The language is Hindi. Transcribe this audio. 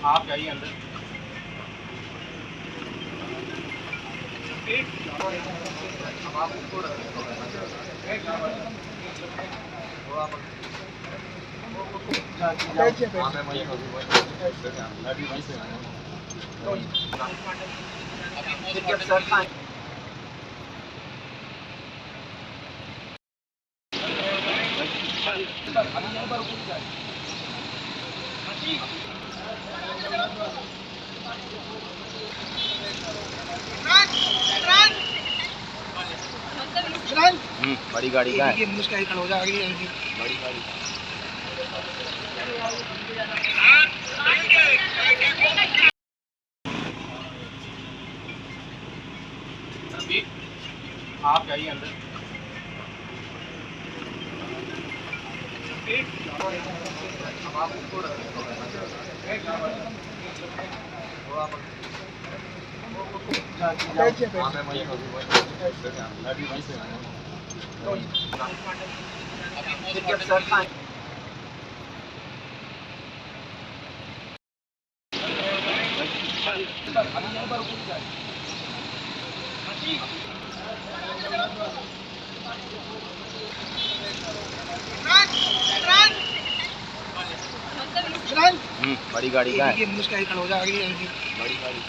आप जाइए अंदर। बड़ी गाड़ी का है। बड़ी गाड़ी अभी आप जाइए अंदर। बड़ी गाड़ी का है। बड़ी गाड़ी